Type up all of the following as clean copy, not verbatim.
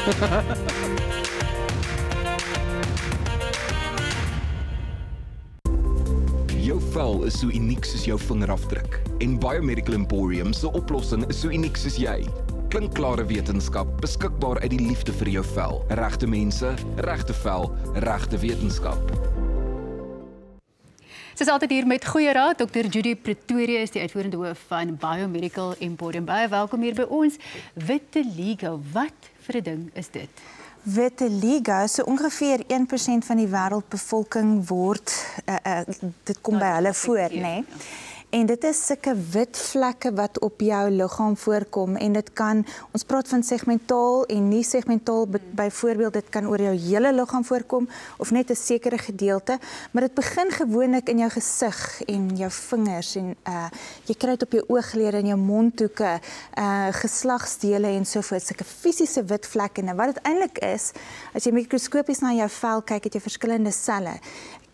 Jou vel is so uniek soos jou vingerafdruk en Biomedical Emporium se oplossing is so uniek soos jy. Klinkklare wetenskap, beskikbaar uit die liefde vir jou vel. Regte mense, regte vel, regte wetenskap. Sy is altyd hier met goeie raad. Dr. Judy Pretoria is die uitvoerende hoof van Biomedical Emporium. Baie welkom hier by ons. Vitiligo, wat vir 'n ding is dit? Vitiligo, so ongeveer 1% van die wêreldbevolking dit kom by hulle voor, né? En dit is sulke wit vlekke wat op jou liggaam voorkom en dit kan, ons praat van segmentaal en nie segmentaal, byvoorbeeld dit kan oor jou hele liggaam voorkom of net 'n sekere gedeelte, maar dit begin gewoonlik in jou gesig en jou vingers en jy kry dit op jou ooglede en jou mondhoeke, geslagsdele en so voort, sulke fisiese wit vlekke. En wat dit eintlik is, as jy mikroskopies na jou vel kyk, het jy verskillende selle.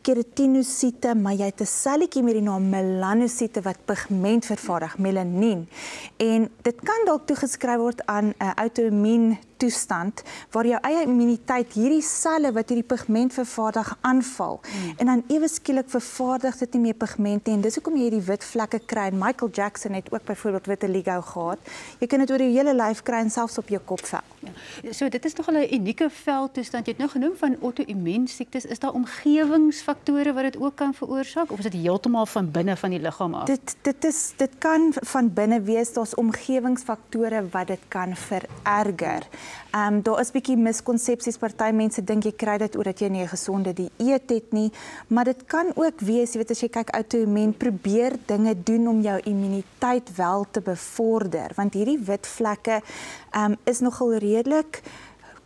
Keratinocyte, maar jy het 'n selletjie met die naam melanocyte wat pigment vervaardig, melanien. En dit kan dalk toegeskryf word aan 'n outoimmuun toestand waar jou eie immuniteit hierdie selle wat hierdie pigment vervaardig aanval. En dan ewe skielik vervaardig dit nie meer pigment nie en dis hoekom jy hierdie wit vlekke kry. En Michael Jackson het ook byvoorbeeld vitiligo gehad. Jy kan dit oor jou hele lyf kry en selfs op jou kopvel. Ja. So dit is nogal 'n unieke veldtoestand. Jy het nou genoem van auto-immuun siektes. Is daar omgewingsfaktore wat dit ook kan veroorsaak of is dit heeltemal van binne van die liggaam af? Dit kan van binne wees. Daar's omgewingsfaktore wat dit kan vererger. Daar is bietjie miskonsepsies, party mense dink jy kry dit oordat jy nie 'n gesonde dieet het nie, maar dit kan ook wees, jy weet as jy kyk outoimmuun, probeer dinge doen om jou immuniteit wel te bevorder, want hierdie wit vlekke is nogal redelik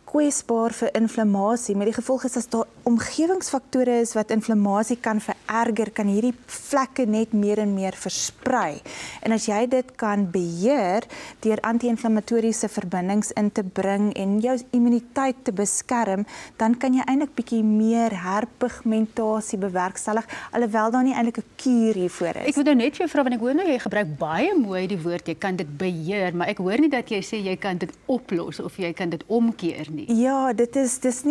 kwesbaar vir inflammasie, maar die gevolg is as daar omgewingsfaktore is wat inflammasie kan vererger, kan hierdie vlekke net meer en meer versprei. En as jy dit kan beheer deur anti-inflammatoriese verbindings in te bring en jou immuniteit te beskerm, dan kan jy eintlik bietjie meer herpigmentasie bewerkstellig, alhoewel daar nie eintlik 'n kuur hiervoor is. Ek wil nou net vir jou vra, want ek hoor nou jy gebruik baie mooi die woord jy kan dit beheer, maar ek hoor nie dat jy sê jy kan dit oplos of jy kan dit omkeer nie. Ja, daar is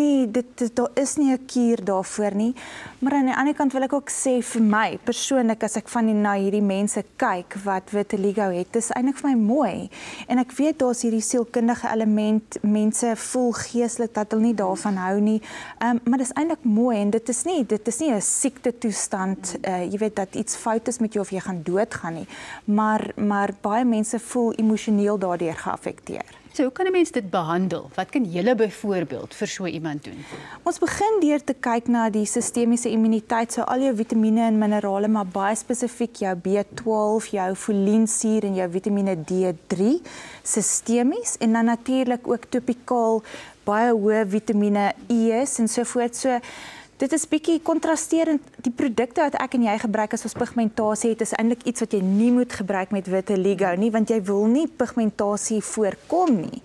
nie 'n kuur daarvoor nie, maar aan die ander kant wil ek ook sê vir my persoonlik as ek na hierdie mense kyk wat vitiligo het, dis eintlik vir my mooi. En ek weet daar's hierdie sielkundige element, mense voel geestelik dat hulle nie daarvan hou nie, maar dis eintlik mooi en dit is nie 'n siekte toestand, jy weet dat iets fout is met jou of jy gaan doodgaan nie, maar baie mense voel emosioneel daardeur geaffekteer. So hoe kan 'n mens dit behandel? Wat kan julle byvoorbeeld vir so iemand doen? Ons begin deur te kyk na die sistemiese immuniteit, so al jou vitamiene en minerale, maar baie spesifiek jou B12, jou foliensuur en jou vitamiene D3 sistemies en dan natuurlik ook topikaal baie hoë vitamiene E's en so voort. So dit is bietjie kontrasterend. Die produkte wat ek en jy gebruik as ons pigmentasie het, is eintlik iets wat jy nie moet gebruik met vitiligo nie, want jy wil nie pigmentasie voorkom nie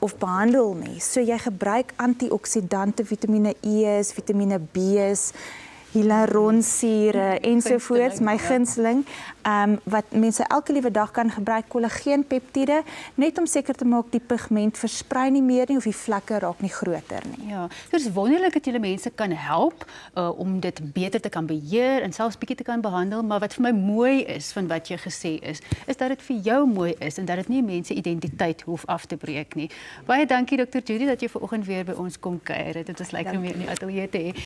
of behandel nie. So jy gebruik antioksidante, vitamiene E's, vitamiene B's, hyaluronsure ensovoorts, my gunsteling, wat mense elke liewe dag kan gebruik, kollageenpeptiede, net om seker te maak die pigment versprei nie meer nie of die vlekke raak nie groter nie. Ja, so is wonderlik dat julle mense kan help om dit beter te kan beheer en selfs bietjie te kan behandel, maar wat vir my mooi is van wat jy gesê is dat dit vir jou mooi is en dat dit nie mense identiteit hoef af te breek nie. Baie dankie Dr. Judy dat jy vanoggend weer by ons kom kuier. Dit was lekker om jou in die ateljee te hê.